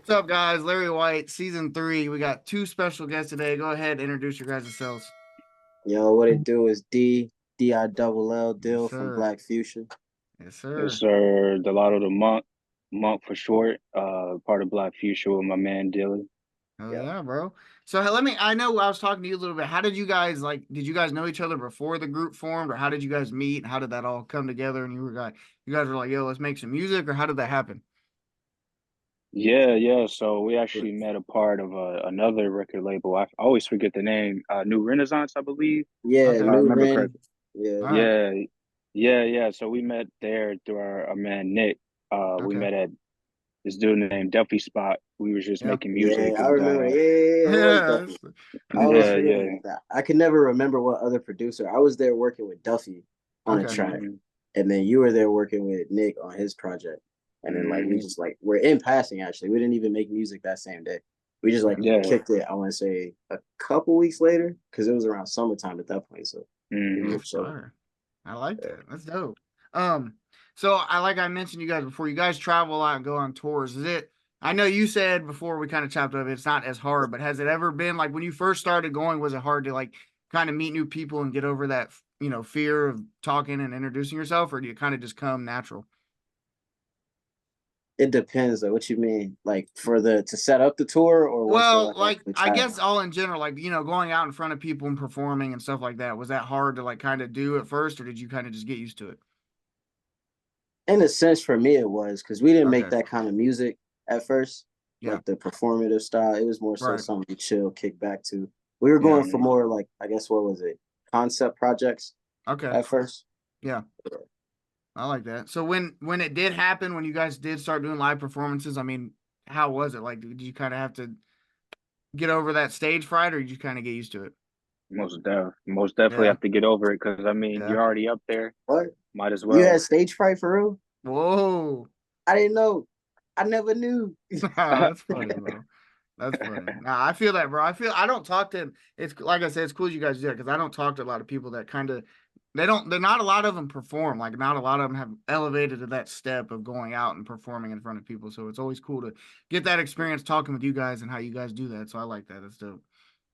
What's up, guys? LarriWhyte, season 3. We got 2 special guests today. Go ahead and introduce your guys' selves. Yo, what it do is D-I-double-L Yes, Dill from sir. Black Fuchsia. Yes, Yes, sir. sir. Delato the Monk for short. Part of Black Fuchsia with my man Dylan. Oh Yeah. yeah, bro. So I know I was talking to you a little bit. How did you guys did you guys know each other before the group formed, or how did you guys meet? How did that all come together? And you guys were like, yo, let's make some music, or how did that happen? Yeah. So we actually met a part of another record label. I always forget the name. New Renaissance, I believe, Yeah, Okay. if I All New remember Ren. correctly. Yeah. right. Yeah. So we met there through our man Nick. We Okay. met at this dude named Duffy Spot. We was just Yeah. making Yeah, music I and remember. Yeah, it was Yeah. Duffy. I always forget yeah. that. I could never remember what other producer. I was there working with Duffy on a Okay. track, Mhm. and then you were there working with Nick on his project. And then we Mhm. just we're in passing actually. We didn't even make music that same day. We just Yeah. kicked it, I want to say a couple weeks later, because it was around summertime at that point. So we Mhm. were That's chilling. fire. I like that. That's dope. So I mentioned you guys before, you guys travel a lot and go on tours. I know you said before we kind of chopped up, it's not as hard, but has it ever been like when you first started going, was it hard to kind of meet new people and get over that, fear of talking and introducing yourself, or do you kind of just come natural? It depends though. What you mean? Like for the to set up the tour or once we're Well, actually I guess traveling? all in general, going out in front of people and performing and stuff like that, was that hard to kind of do at first, or did you kind of just get used to it? In a sense, for me, it was because we didn't make Okay. that kind of music at first, Yeah. like the performative style. It was more so Right. something to chill, kick back to. We were Yeah. going for more like, I guess, what was it? Concept projects Okay. at first. Yeah. I like that. So when it did happen, when you guys did start doing live performances, I mean, how was it? Like, did you kind of have to get over that stage fright, or did you kind of get used to it? Most definitely Yeah. have to get over it because I mean Yeah. you're already up there. What? Might as You had well. stage fright for real? Whoa. I didn't know. I never knew. That's funny, bro. That's funny. Nah, I feel that, bro. I don't talk to. It's like I said, it's cool you guys do that because I don't talk to a lot of people that kind of they're not a lot of them perform. Like not a lot of them have elevated to that step of going out and performing in front of people. So it's always cool to get that experience talking with you guys and how you guys do that. So I like that. That's dope.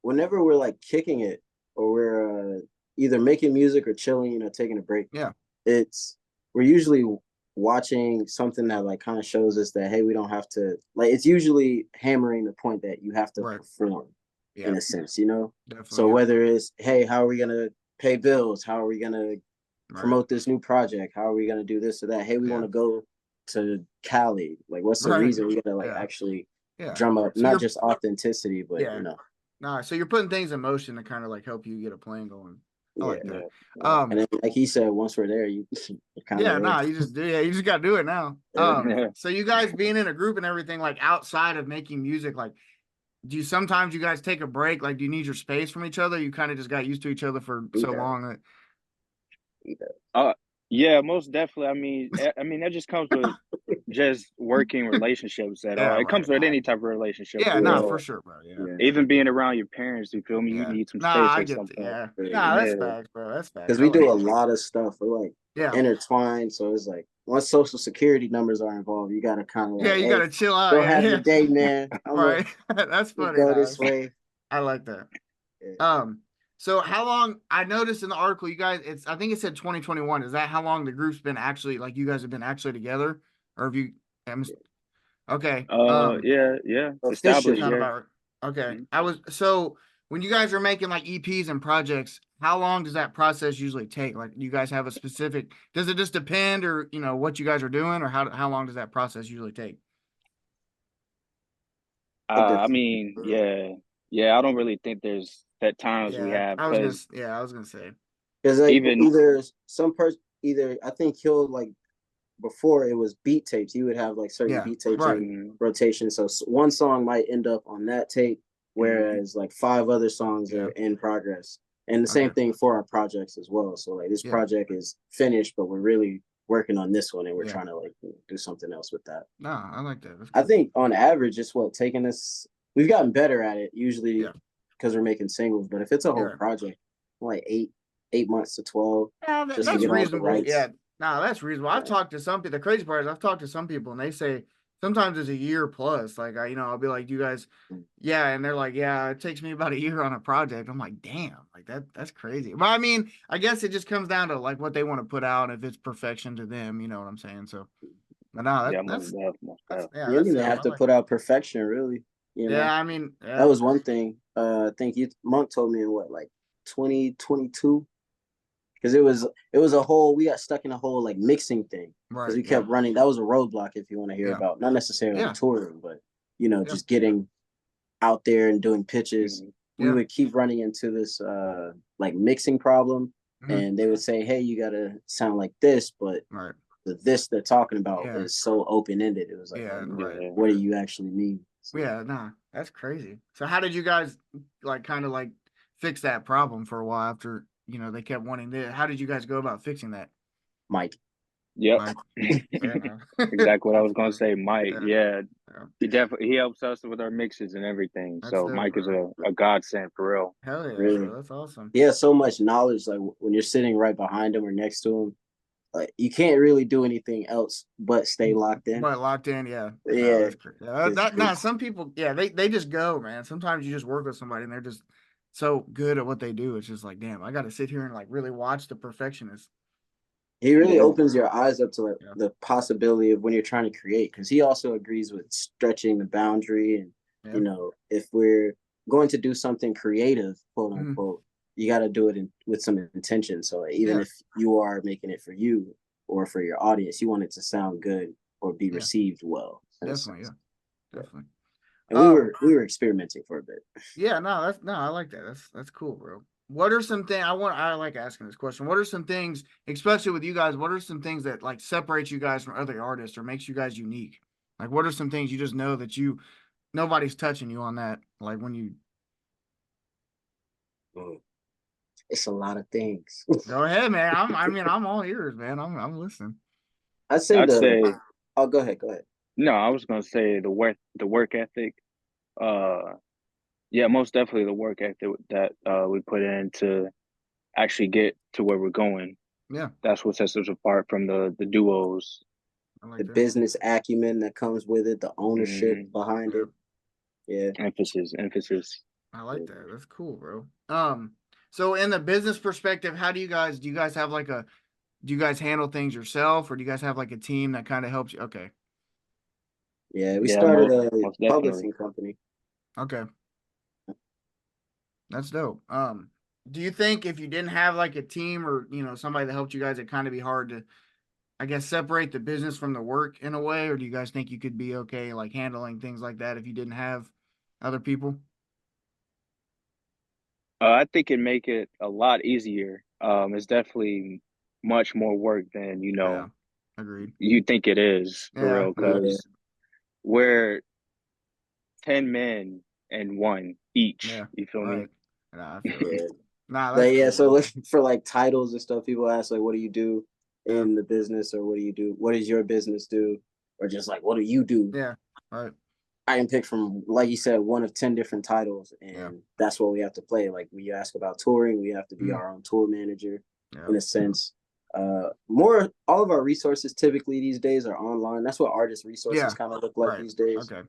Whenever we're kicking it or we're either making music or chilling, taking a break, Yeah. it's we're usually watching something that kind of shows us that hey, we don't have to it's usually hammering the point that you have to Right. perform Yeah. in a sense, Definitely. So Yeah. whether it's hey, how are we gonna pay bills? How are we gonna Right. promote this new project? How are we gonna do this or that? Hey, we want Yeah. to go to Cali. What's the Right. reason we gotta Yeah. actually Yeah. drum up So not you're just authenticity, but yeah. Nah, so you're putting things in motion to kind of help you get a plan going. I yeah. like that. And then like he said, once we're there, you're kind of Yeah, there. nah, you just gotta do it now. Yeah. So you guys being in a group and everything, outside of making music, do you sometimes you guys take a break? Like, do you need your space from each other? You kind of just got used to each other for so Yeah. long that Uh, yeah, most definitely. I mean that just comes with just working relationships at all. yeah, It right. comes with any type of relationship Yeah, for nah, for real. sure, bro. Yeah. Yeah. Even being around your parents, you feel me? You Yeah. need some Nah, space I at get some the, point. yeah. Nah, that's Yeah. facts, bro. That's facts. Because I we like do a that. lot of stuff. We're Yeah. intertwined. So it's once social security numbers are involved, you got to kind of Yeah, you hey, gotta chill out. go Yeah, have your yeah. day, man. Right. That's We'll funny, go nah. this way. I like that. Yeah. So how long I noticed in the article you guys I think it said 2021. Is that how long the group's been actually you guys have been actually together? Or have you I'm, okay. Yeah. Officially, Established, Sound yeah. about right. Okay. Mhm. I was so when you guys are making EPs and projects, how long does that process usually take? Like you guys have a specific does it just depend or what you guys are doing or how long does that process usually take? it did. I mean, yeah. I don't really think there's set times we Yeah, have because I was gonna say. Because even either some person either I think he'll before it was beat tapes, he would have certain Yeah, beat tapes right. in rotation. So one song might end up on that tape, mhm, whereas five other songs Yeah. are in progress. And the same Okay. thing for our projects as well. So this Yeah. project is finished, but we're really working on this one and we're Yeah. trying to do something else with that. No, I like that. That's I cool. think on average it's taking us we've gotten better at it usually Yeah. because we're making singles, but if it's a whole Yeah. project, eight months to 12 Yeah, just to that's get all the reasonable. rights. Yeah. No, that's reasonable. I've Yeah. talked to some people. The crazy part is I've talked to some people and they say sometimes it's a year plus. Like I'll be like, you guys, yeah, and they're like, yeah, it takes me about a year on a project. I'm like, damn, like that's crazy. But I mean, I guess it just comes down to like what they want to put out, if it's perfection to them, you know what I'm saying? So, but no, Yeah, most definitely. yeah, You don't that's even dope. have to put out perfection, really. You know, Yeah, I mean, that yeah, was one thing. I think Monk told me in what, like 2022, because it was a whole, we got stuck in a whole like mixing thing because right, we yeah, kept running. That was a roadblock, if you want to hear yeah, about, not necessarily yeah, touring, but yeah, just getting out there and doing pitches. Mhm. We yeah, would keep running into this like mixing problem, mhm, and they would say, hey, you gotta sound like this, but right, the this they're talking about yeah, is so open-ended. It was like, yeah, right, Yeah. what do you actually mean? So, yeah. Nah, that's crazy. So, how did you guys like kind of like fix that problem for a while after they kept wanting this? How did you guys go about fixing that? Mike. Yep. Mike, fair enough. Exactly what I That's was gonna cool. say. Mike, Yeah, yeah, yeah, he helps us with our mixes and everything. that's So dope, Mike is bro. a godsend for real. Hell yeah, Really, bro. That's awesome. he has so much knowledge. Like when you're sitting right behind him or next to him, like you can't really do anything else but stay locked in. But locked in, yeah. No, Yeah, that's crazy. Yeah, because some people, yeah, they just go, man. Sometimes you just work with somebody and they're just so good at what they do. It's just like, damn, I got to sit here and like really watch the perfectionist. he really Yeah. opens your eyes up to like Yeah. the possibility of when you're trying to create. Because he also agrees with stretching the boundary, and Yeah. if we're going to do something creative, quote Mhm. unquote, you got to do it with some intention. So like, even Yeah. if you are making it for you or for your audience, you want it to sound good or be Yeah. received well. Definitely. Yeah. Definitely. And we were experimenting for a bit. Yeah, no, I like that. That's cool, bro. What are some things I like asking this question. What are some things, especially with you guys, what are some things that like separate you guys from other artists or makes you guys unique? Like what are some things you just know that nobody's touching you on that? Like when you Mm. It's a lot of things. go ahead, man. I'm all ears, man. I'm listening. I'd say I'd say oh, go ahead, go ahead. no. I was gonna say the work ethic. Uh, yeah, most definitely the work ethic that we put in to actually get to where we're going. Yeah, That's what sets us apart from the duos. I The like that. business acumen that comes with it, the ownership Mm, behind Yeah, it. Yeah. emphasis. I like that. That's cool, bro. So in the business perspective, how do you guys have like a do you guys handle things yourself or do you guys have like a team that kind of helps you? Okay. Yeah, we Yeah, started a most definitely. publishing company. Okay. That's dope. Do you think if you didn't have like a team or, somebody that helped you guys, it'd kind of be hard to, I guess, separate the business from the work in a way? Or do you guys think you could be okay like handling things like that if you didn't have other people? I think it make it a lot easier. It's definitely much more work than Yeah. Agreed. you think it is for Yeah. real. Yeah. Because we're 10 men and one each. Yeah. You feel me? Right. Nah, I feel that. Yeah. Nah, that's But yeah, cool, so bro. like, for like titles and stuff, people ask like, what do you do Yeah. in the business, or what do you do? What does your business do? Or just like, what do you do? Yeah. Right. I can pick from, like you said, one of 10 different titles, Yeah. and that's what we have to play. Like when you ask about touring, we have to be Mhm. our own tour manager Yeah. in a sense. More all of our resources typically these days are online. That's what artist resources Yeah. kind of look like Right. these days. Okay.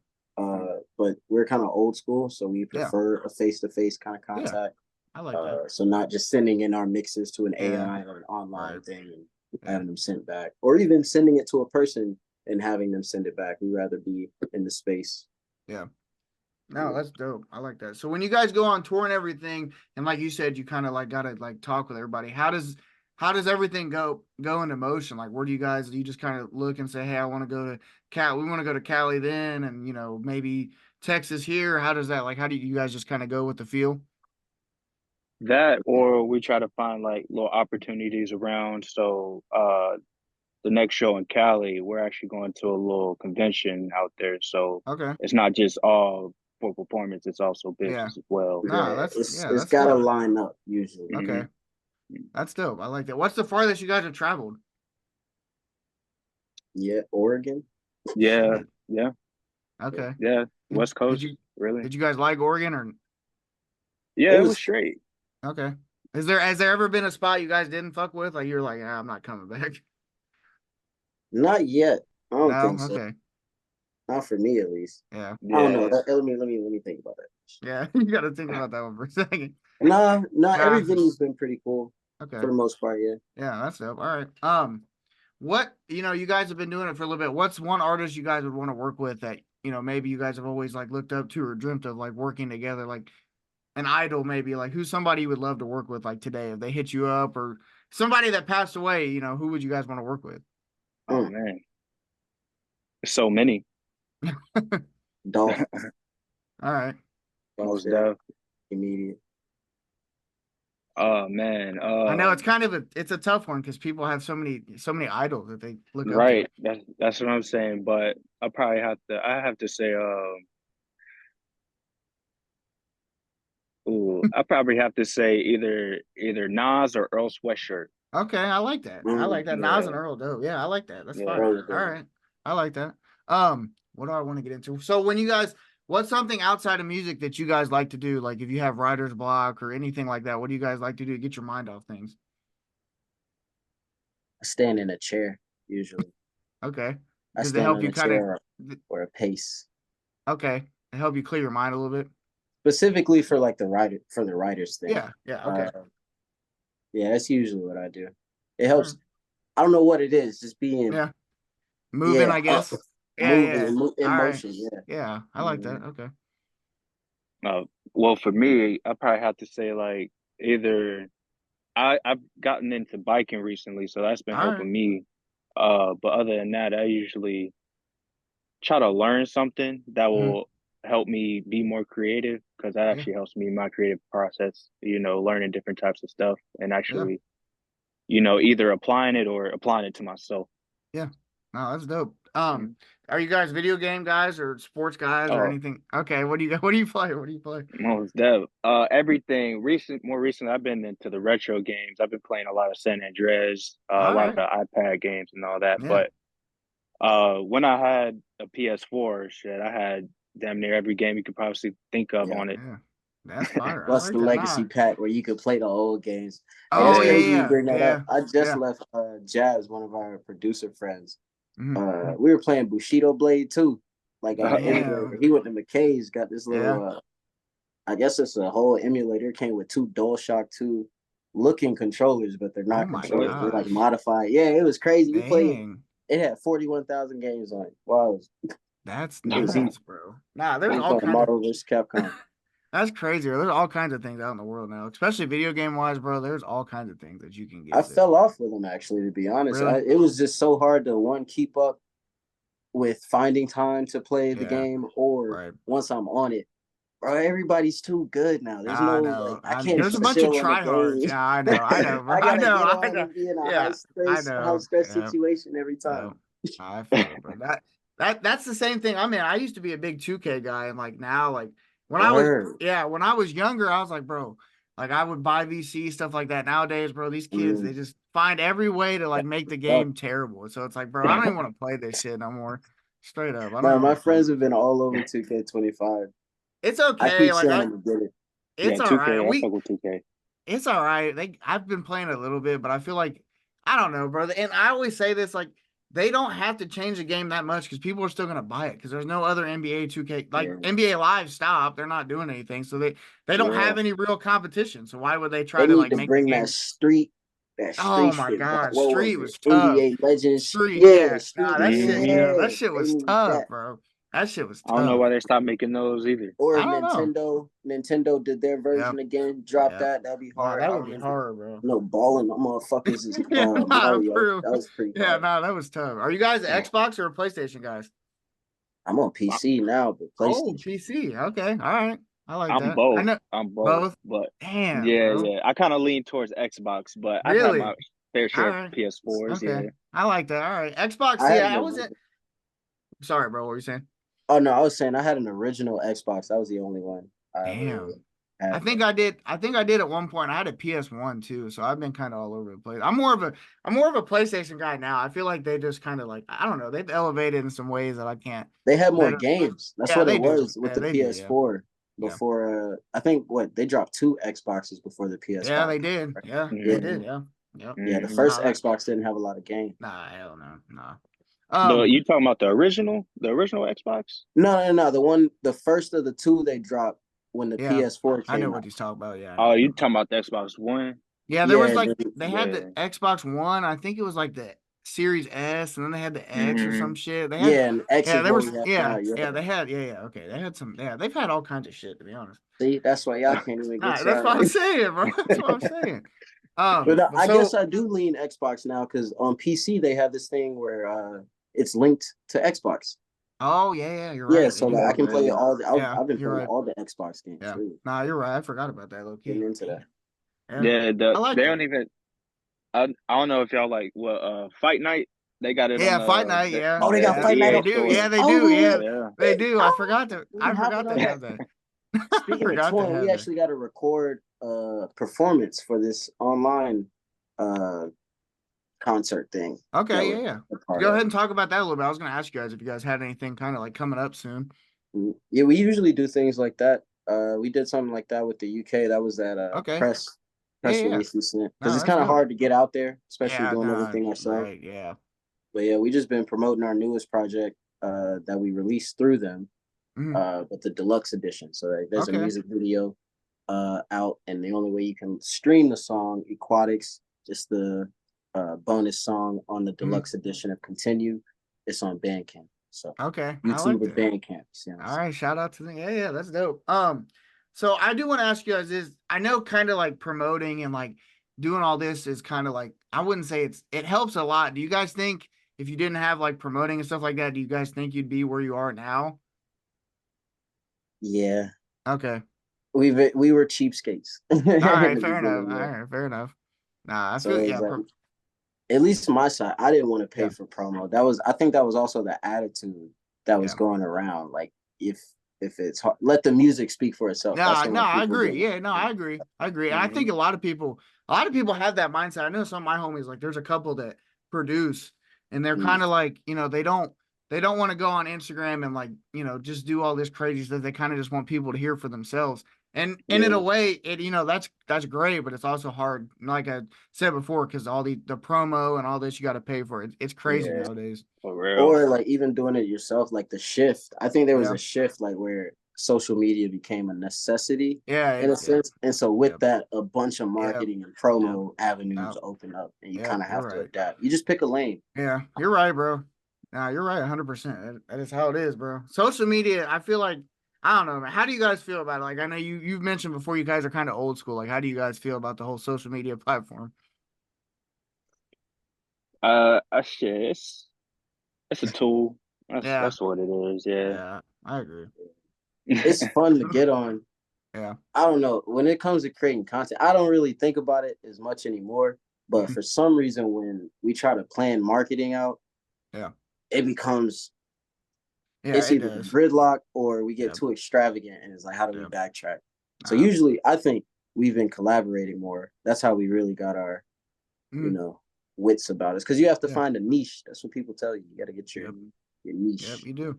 But we're kind of old school, so we Yeah. prefer a face-to-face kind of Yeah. contact. I like that. So not just sending in our mixes to an Yeah. AI or an online Right. thing and Yeah. having them sent back, or even sending it to a person and having them send it back. We'd rather be in the space. Yeah. No, that's dope. I like that. So when you guys go on tour and everything, and like you said, you kind of like gotta like talk with everybody. How does everything go into motion? Like, where do you just kind of look and say, hey, I want to go to Cal, we want to go to Cali then, and maybe Texas here. How does that like? How do you guys just kind of go with the feel? That or we try to find like little opportunities around. So the next show in Cali, we're actually going to a little convention out there. So Okay. it's not just all for performance, it's also Yeah. business as well. Nah, Yeah, it's that's got to dope. line up usually. Hmm. Okay. That's dope. I like that. What's the farthest you guys have traveled? Yeah, Oregon. Yeah, Shit. yeah, Okay. yeah. Did, West did Coast, you really. did you guys like Oregon or Yeah, It it was was straight. okay? Has there ever been a spot you guys didn't fuck with? Like you're like, ah, I'm not coming back. not yet. I don't No? think so. Okay. Not for me, at least. Yeah. I don't know. Yeah. Let me think about that. Yeah. You got to think about that one for a second. Nah, every Nah. video's been pretty cool Okay. for the most part. Yeah. Yeah, that's dope. All right. What, you guys have been doing it for a little bit. What's one artist you guys would want to work with that, maybe you guys have always like looked up to or dreamt of like working together, like an idol, maybe like who's somebody you would love to work with like today if they hit you up, or somebody that passed away, who would you guys want to work with? Oh Mm. man, so many. Dolph. All right. Most Yeah, def. immediate. Oh man. I know it's kind of it's a tough one because people have so many idols that they look up to. Right. That's what I'm saying. But I have to say I probably have to say either Nas or Earl Sweatshirt. Okay, I like that. I like that. Nas and Yeah. Earl dope. Yeah, I like that. That's Yeah. fire. All right. I like that. What do I want to get into? So when you guys, what's something outside of music that you guys like to do? Like if you have writer's block or anything like that, what do you guys like to do to get your mind off things? I stand in a chair usually. Okay. I Does it stand help on you a kind chair of, or a pace. okay, it help you clear your mind a little bit? Specifically for like the writers thing. Yeah. Yeah. Okay. Yeah, that's usually what I do. It All helps. right. I don't know what it is, just being Yeah. Moving, I guess. Yeah. moving Yeah. in All right. motion. Yeah. Yeah. I like that. Okay. Well, for me, I probably have to say like either I've gotten into biking recently, so that's been All right. helping me. But other than that, I usually try to learn something that Mhm. will help me be more creative because that Yeah. actually helps me in my creative process. Learning different types of stuff and Yeah. actually, either applying it or applying it to myself. Yeah. No, that's dope. Mhm. Are you guys video game guys or sports guys or Oh, anything? Okay, what do you play? What do you play? most dev. Everything more recently, I've been into the retro games. I've been playing a lot of San Andreas, a All lot right. of iPad games and all that. Yeah. But when I had a PS4, shit, I had damn near every game you could possibly think of Yeah. on it. Yeah. That's fire. I Plus like the that. legacy Nah. pack where you could play the old games. Hey, that's Oh yeah, crazy you yeah, bring that yeah, up. I just yeah. left Jazz, one of our producer friends. Mhm. We were playing Bushido Blade too. Like emulator. Damn. He went to McKay's, got this Yeah. little I guess it's a whole emulator. It came with two DualShock 2 looking controllers, but they're Oh not my controllers. They're like gosh. modified. Yeah, it was crazy. We played Dang. it had 41,000 games on it. Wow, That's it was heat. nuts, bro. Nah, there's We all playing kinds of Marvel vs. Capcom. that's crazy. There's all kinds of things out in the world now, especially video game wise, bro. There's all kinds of things that you can I get that fell off with them actually, to be honest. really. It was just so hard to keep up with finding time to play the Yeah. game, or Right. once I'm on it, bro, everybody's too good now. There's no I like know. I can't There's a just bunch of chill on the tryhards. game. Yeah, I know. I know, bro. I I gotta know. get I on know. and be in a Yeah, I high know. stress Yeah, situation every yeah. time. I feel it, bro. That's the same thing. I mean, I used to be a big 2K guy, and like now, like Word. when I was younger, I was like, bro, like I would buy VC stuff like that. Nowadays, bro, these kids they Mm. just find every way to like make the Tough. game terrible. So it's like, bro, I don't even want to play this shit no more. Straight up, I don't No, even my want to play. friends have been all over 2K25. It's I okay. keep Like saying I'm gonna get it. it's Yeah, all 2K. right. I fuck with 2K. It's all right. I've been playing a little bit, but I feel like I don't know, brother. And I always say this, like they don't have to change the game that much because people are still gonna buy it because there's no other NBA 2K like Yeah. NBA Live stopped. They're not doing anything, so they don't Yeah. have any real competition. So why would they They try to need like to make the bring that game? street Oh my shit back. God, What Street was it? was tough. NBA Legends. Street, Yeah, yeah, street. nah, that shit, Hmm. yeah, Yeah. that shit They was need tough, that. bro. That shit was I don't know tough. why they stopped making those either. Or I don't know. Nintendo did their Yeah, version again. Drop yeah. that. That'd be Nah, hard. that I would be remember. hard, bro. No balling. Them motherfuckers is Yeah, nah, Mario. for real. That was pretty Yeah, hard. nah, that was tough. Are you guys Xbox or PlayStation guys? I'm on PC now, but Oh, PlayStation. PC. Okay, all right. I like I'm that. I both. know I'm both. both. But Damn, yeah, bro. yeah. I kind of lean towards Xbox, but I've had Really? my fair All share of right. PS4s. Okay, Yeah. I like that. All right, Xbox. I had Yeah, an I was in. original. Sorry, bro. What were you saying? Oh no, I was saying I had an original Xbox. That was the only one I ever Damn. I had. think I did. I think I did at one point. I had a PS1 too, so I've been kind of all over the place. I'm more of a PlayStation guy now. I feel like they just kind of like I don't know. They've elevated in some ways that I can't. They had more That games. That's yeah, what it they do. was with Yeah, the they do. Yeah, PS4. yeah, Before I think they dropped two Xboxes before the yeah. PS5. They did. Yeah, Yeah, they Hmm. did. Yeah, yep. yeah. The Hmm. first Nah, Xbox didn't have a lot of games. nah, hell no, nah. You talking about the original Xbox? No. The first of the two they dropped when the Yeah, PS4 I know came what out. he's talking about. Yeah, I know Oh, what you're you talking about. talking about the Xbox One? Yeah, there was Yeah, like they had the Yeah. Xbox One. I think it was like the Series S, and then they had the X or some Hmm. shit. They had, yeah, and X yeah, is they what were, we have yeah, now. Yeah. yeah, they had, yeah. Okay, they had some, yeah. They've had all kinds of shit, to be honest. See, that's why y'all can't even get Nah, that's y'all. what I'm saying, bro. That's what I'm saying. But But I guess so, I do lean Xbox now because on PC they have this thing where it's linked to Xbox. oh yeah, you're Yeah, right. They so do like I Oh, have can that. play really? all Yeah, I've been you're playing right. all the Xbox games Yeah, too. nah, you're right. I forgot about that, low Getting key. into that. Yeah, Yeah, I like they that. don't even. I don't know if y'all like what Fight Night. They got it on Yeah, Fight Night. Yeah, Oh, they got the yeah, Fight Night they EA on. do. store. Yeah, they do. Oh, Yeah, Yeah. they do. we I hopping forgot on to that. have that. I Speaking of forgot to touring, have we that. actually got to record a performance for this online uh concert thing that Okay, we're yeah, yeah. a part Go of. ahead and talk about that a little bit. I was gonna ask you guys if you guys had anything kind of like coming up soon. Yeah, we usually do things like that. We did something like that with the UK. That was that Okay. Yeah, press yeah. release we sent because No, it's that's kind of dope. hard to get out there, especially Yeah, doing no, everything ourselves. right, yeah. But yeah, we just been promoting our newest project that we released through them, Mhm. but the deluxe edition. So like, there's a Okay. music video out, and the only way you can stream the song Aquatics, just the bonus song on the Mhm. deluxe edition of Continue, it's on Bandcamp. So Okay. I YouTube like or that. Bandcamp. You know what I'm All saying? right, shout out to them. Yeah, yeah, that's dope. So I do want to ask you guys is I know kind of like promoting and like doing all this is kind of like I wouldn't say it helps a lot. Do you guys think if you didn't have like promoting and stuff like that, do you guys think you'd be where you are now? Yeah, Okay. we were cheapskates in All right, the fair enough. beginning. All Yeah, right, fair enough. Nah, I so feel it was yeah, like at least my side, I didn't want to pay yeah, for promo. I think that was also the attitude that was yeah. going around. Like if it's hard, let the music speak for itself. That's No, the no, way I people agree. did Yeah, no, it. I agree. I agree. And I Hmm. think a lot of people have that mindset. I know some of my homies, like there's a couple that produce and they're Mm, kind of like, they don't want to go on Instagram and like, just do all this crazy stuff. They kind of just want people to hear for themselves. And in a yeah, way, that's great, but it's also hard, like I said before, because all the promo and all this you got to pay for it. It's crazy yeah. nowadays. For real. Or like even doing it yourself, like the shift. I think there was Yeah. a shift like where social media became a necessity Yeah, in a yeah, sense. And so yeah, with that, a bunch of yeah, marketing and yeah, promo yeah, avenues open up and you yeah, kind of you're have to right. adapt. You just pick a lane. Yeah, you're right, bro. Nah, you're right, 100%. That is how it is, bro. Social media, I feel like I don't know, man. How do you guys feel about it? Like, I know you've mentioned before, you guys are kind of old school. Like, how do you guys feel about the whole social media platform? Shit, it's a tool. Yeah, That's what it is. Yeah. yeah, I agree. It's fun to get on. Yeah, I don't know. When it comes to creating content, I don't really think about it as much anymore. But mhm, for some reason, when we try to plan marketing out, yeah, it becomes yeah. it's It either does. gridlock or we get Yeah, too extravagant and it's like, how do we yeah. backtrack? So Uh, usually I think we've been collaborating more. That's how we really got our, you mm, know, wits about us. Because you have to yeah, find a niche. That's what people tell you. You got to get yep, your yep. niche. You do.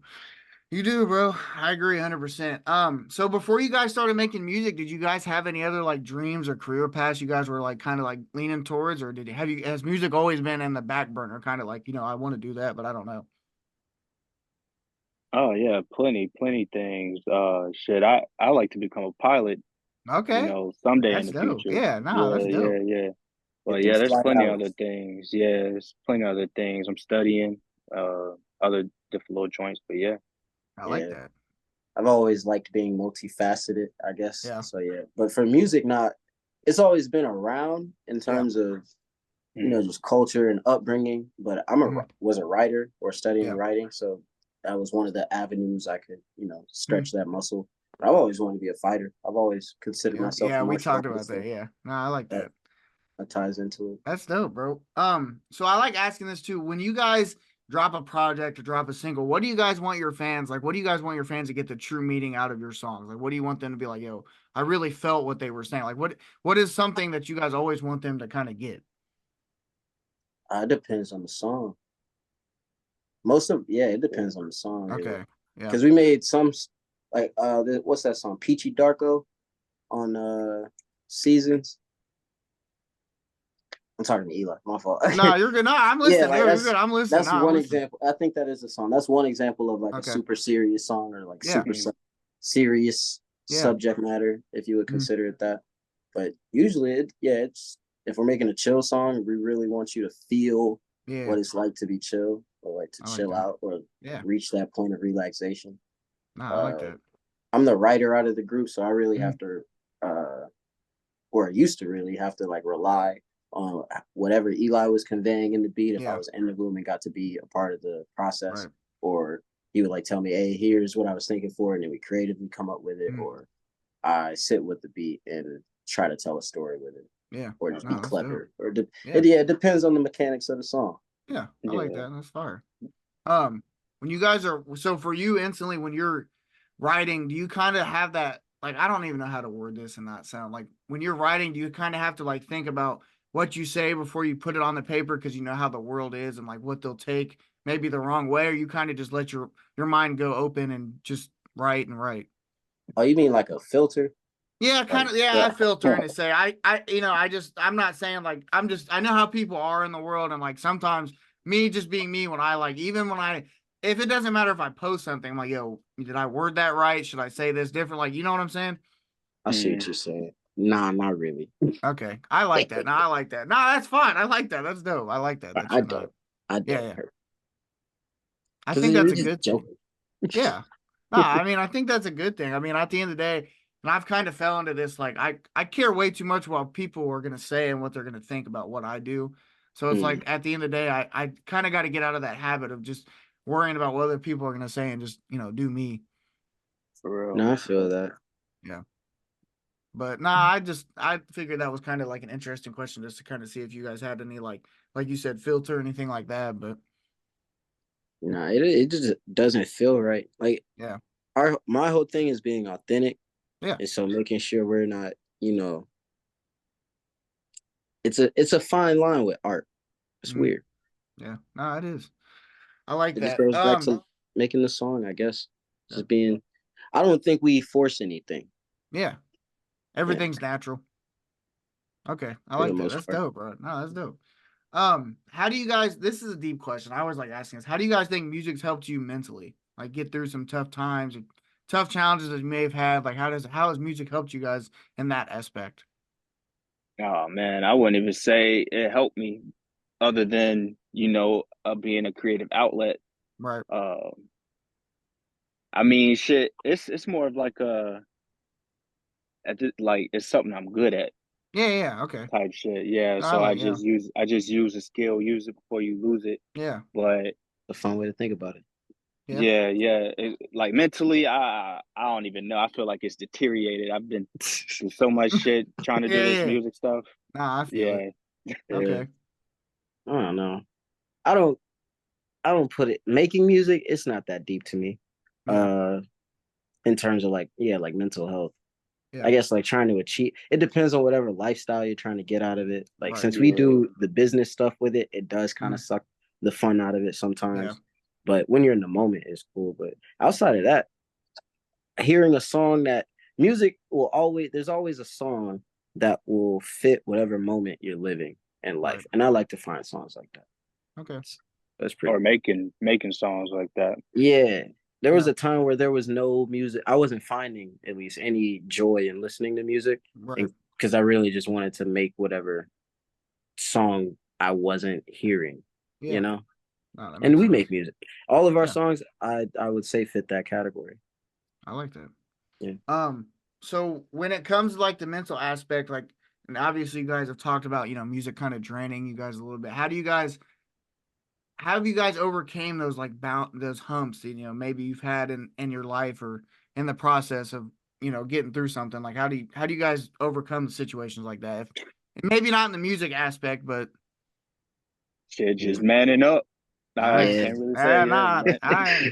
You do, bro. I agree 100%. So before you guys started making music, did you guys have any other like dreams or career paths you guys were like kind of like leaning towards, or has music always been in the back burner, kind of like, I want to do that, but I don't know. Oh yeah, plenty things. Shit, I like to become a pilot. Okay. Someday in That's the dope. future. Yeah, no, Yeah, that's yeah, dope. yeah. Get But them yeah, there's flight plenty of other hours. things. Yeah, there's plenty of other things. I'm studying other different little joints. But yeah. I like Yeah. that. I've always liked being multifaceted, I guess. Yeah. So yeah. But for music, not it's always been around in Yeah. terms of Mm. just culture and upbringing. But Mhm. was a writer or studying Yeah. writing, so that was one of the avenues I could Mhm. stretch that muscle. But I've always wanted to be a fighter. I've always considered Yeah. myself a Yeah. We martial talked about artist, that. so Yeah. No, I like that that. that ties into it. That's dope, bro. So I like asking this too. When you guys drop a project or drop a single, what do you guys want your fans like? What do you guys want your fans to get the true meaning out of your songs? Like, what do you want them to be like? Yo, I really felt what they were saying. Like, what is something that you guys always want them to kind of get? It depends on the song. It depends on the song really, Okay, yeah, because we made some like what's that song Peachy Darko on Seasons. I'm talking to Eli. My fault. No, you're good. No, I'm listening. like You're good. I'm listening. that's No, I'm one listening. example. I think that is a song. That's one example of like a Okay. super serious song or like Yeah. super serious Yeah. subject matter, if you would Mhm. consider it that. But usually, it's if we're making a chill song, we really want you to feel Yeah. what it's like to be chill or like to I like chill that. out or Yeah. reach that point of relaxation. No, I like that. I'm the writer out of the group, so I really Mhm. have to, or I used to really have to like rely on whatever Eli was conveying in the beat. If I Yeah. was in the room and got to be a part of the process, Right. or he would like tell me, "Hey, here's what I was thinking for," and then we creatively come up with it, Mhm. or I sit with the beat and try to tell a story with it, Yeah. or just No, be that's dope. clever, or Yeah. it depends on the mechanics of the song. Yeah. I like Yeah. that. That's fire. When you guys are so for you instantly when you're writing, do you kind of have that like I don't even know how to word this and not sound like when you're writing, do you kind of have to like think about what you say before you put it on the paper because you know how the world is and like what they'll take maybe the wrong way, or you kind of just let your mind go open and just write and write? Oh, you mean like a filter? Yeah, Like, kind of. Yeah, I filter and say I'm not saying like I know how people are in the world and like sometimes me just being me when I like even when I if it doesn't matter if I post something I'm like yo did I word that right? Should I say this different? Like you know what I'm saying? I see what you're saying. Nah, not really. Okay, I like that. No, I like that. No, that's fine. I like that. That's dope. I like that. That I you're not. don't. I Yeah, don't yeah. hurt I because think that's we're a just good thing. joking. Yeah. No, I mean, I think that's a good thing. I mean, at the end of the day, and I've kind of fell into this, like, I care way too much what people are going to say and what they're going to think about what I do. So it's like, at the end of the day, I kind of got to get out of that habit of just worrying about what other people are going to say and just, do me. For real. No, I feel that. Yeah. But nah, I figured that was kind of like an interesting question just to kind of see if you guys had any, like you said, filter or anything like that. But Nah, it just doesn't feel right. Like yeah. my whole thing is being authentic, Yeah. and so making sure we're not, it's a fine line with art. It's Mhm. weird. Yeah. No, it is. I like It just that. goes back to making the song, I guess. Yeah. Just being. I don't think we force anything. Yeah. Yeah, Everything's natural. Okay, I for the like that. most That's part. dope, bro. No, that's dope. How do you guys? This is a deep question. I always like asking this. How do you guys think music's helped you mentally, like get through some tough times, or tough challenges that you may have had? Like, how has music helped you guys in that aspect? Oh man, I wouldn't even say it helped me, other than being a creative outlet. Right. Uh, I mean, shit, it's more of like like it's something I'm good at Yeah. Yeah. Okay. type shit. Yeah, No, I so like. Yeah. I just use a skill, use it before you lose it. Yeah. But A fun way to think about it. Yeah. yeah, like mentally, I don't even know. I feel like it's deteriorated. I've been through so much shit trying to do Yeah. this Yeah. music stuff. Nah, I feel it. Yeah, Yeah, Okay. I don't know. I don't. I don't put it making music. It's not that deep to me. Yeah. Uh, in terms of like like mental health. Yeah. I guess like trying to achieve. It depends on whatever lifestyle you're trying to get out of it. Like Right. since we yeah, do the business stuff with it, it does kind Mhm. of suck the fun out of it Yeah. sometimes. But when you're in the moment, it's cool. But outside of that, hearing a song that music will always there's always a song that will fit whatever moment you're living in Right. life, and I like to find songs like that. Okay. That's pretty or cool. making songs like that. Yeah, there was Yeah. a time where there was no music. I wasn't finding at least any joy in listening to music, Right. and because I really just wanted to make whatever song I wasn't hearing, you Yeah. know. No, that And makes we sense. make music. All of our Yeah. songs, I would say, fit that category. I like that. Yeah. So when it comes to like the mental aspect, like, and obviously you guys have talked about, music kind of draining you guys a little bit. How have you guys overcame those like those humps that, maybe you've had in your life or in the process of, getting through something? Like, how do you guys overcome situations like that? Maybe not in the music aspect, but Shit, Yeah. just manning up. I nice. Yeah. can't really say, Ah, yeah, nah, man.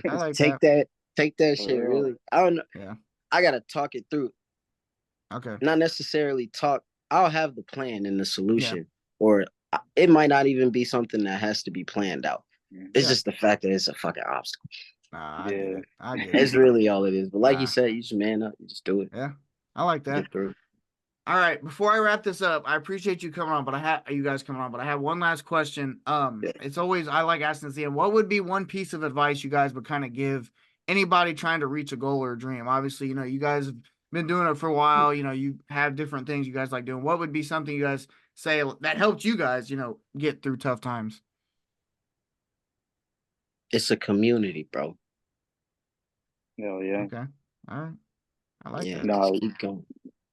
I like take that. that, take that For shit. real. Really, I don't know. Yeah. I gotta talk it through. Okay. Not necessarily talk. I'll have the plan and the Yeah. solution, or it might not even be something that has to be planned out. It's Yeah. just the fact that it's a fucking obstacle. Nah, I get Yeah. it. I get it. It's really all it is. But like you Nah. said, you just man up, you just do it, Yeah. I like that. get through it. All right, before I wrap this up, I appreciate you coming on, but you guys coming on, but I have one last question. It's always I like asking this end. What would be one piece of advice you guys would kind of give anybody trying to reach a goal or a dream? Obviously, you guys have been doing it for a while. You have different things you guys like doing. What would be something you guys say that helped you guys, get through tough times? It's a community, bro. Hell yeah. Okay. All right. I like that. No, keep going.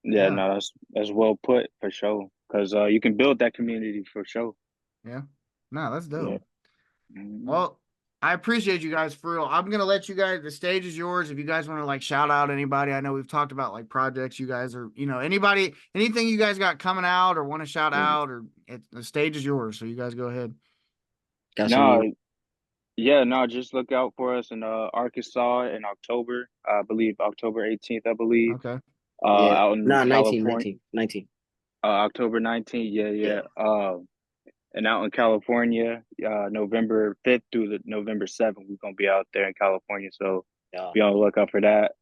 Yeah, no, that's well put for sure. Because you can build that community for sure. Yeah. No, that's dope. Yeah. Well, I appreciate you guys for real. I'm gonna let you guys. The stage is yours. If you guys want to like shout out anybody, I know we've talked about like projects you guys are. Anybody, anything you guys got coming out or want to shout out, or the stage is yours. So you guys go ahead. Just look out for us in Arkansas in October. I believe October 18th. I believe. Okay. Out in 19. October 19th. Yeah. And out in California, November 5th through the November 7th, we're gonna be out there in California. So be on the lookout for that.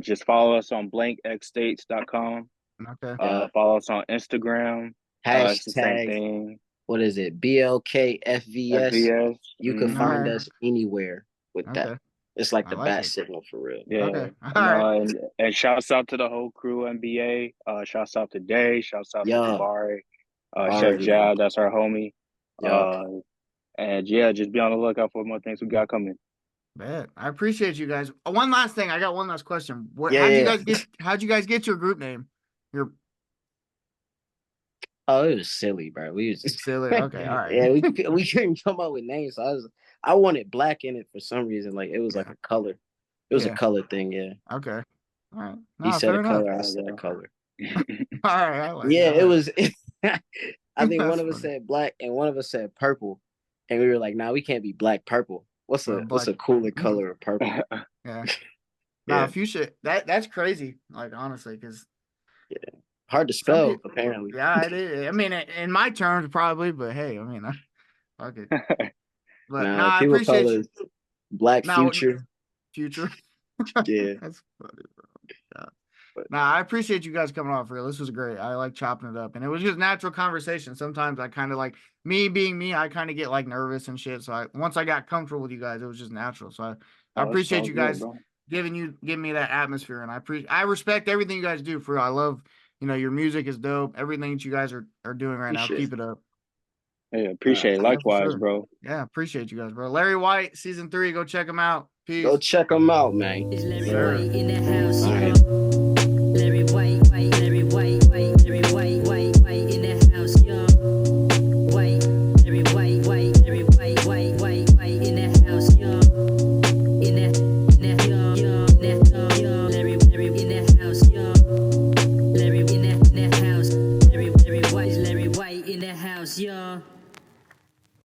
Just follow us on blankxstates.com. Okay. Follow us on Instagram. It's the same Hashtag, thing. what is it? BLKFVS. FVS. You can find us anywhere with that. It's like the bat signal for real. Yeah. Okay. All right. And shouts out to the whole crew NBA. Shouts out to Day. Shouts out to Owvri. Chef Jal, that's our homie. And just be on the lookout for more things we got coming. Man, I appreciate you guys. One last thing, I got one last question. How'd you guys get your group name? It was silly, bro. We was silly. Okay, all right. Yeah, we couldn't come up with names. So I wanted black in it for some reason. Like it was like a color. It was a color thing. Yeah. Okay. All right. He said a color. I said a color. All right. It was. I think one of us said black and one of us said purple, and we were like, "Nah, we can't be black purple. What's a cooler color of purple?" Yeah. Nah, fuchsia. That's crazy. Like honestly, because hard to spell apparently. Yeah, it is. I mean, in my terms, probably, but hey, I mean, fuck it. But I appreciate you. Black Future. Future. Yeah. That's funny, bro. I appreciate you guys coming on for real. This was great. I like chopping it up, and it was just natural conversation. Sometimes I kind of like me being me. I kind of get like nervous and shit. So once I got comfortable with you guys, it was just natural. So I appreciate you guys giving me that atmosphere, and I respect everything you guys do. For real. I love your music is dope. Everything that you guys are doing right now, keep it up. Yeah, appreciate it. Likewise, bro. Yeah, appreciate you guys, bro. LarriWhyte, season 3. Go check him out. Peace. Go check him out, man. It's LarriWhyte in the house. All right. LarriWhyte in the house, yo. White in the house, yo. In the Larry in the house, yo. Larry in the house. LarriWhyte in the house, yo.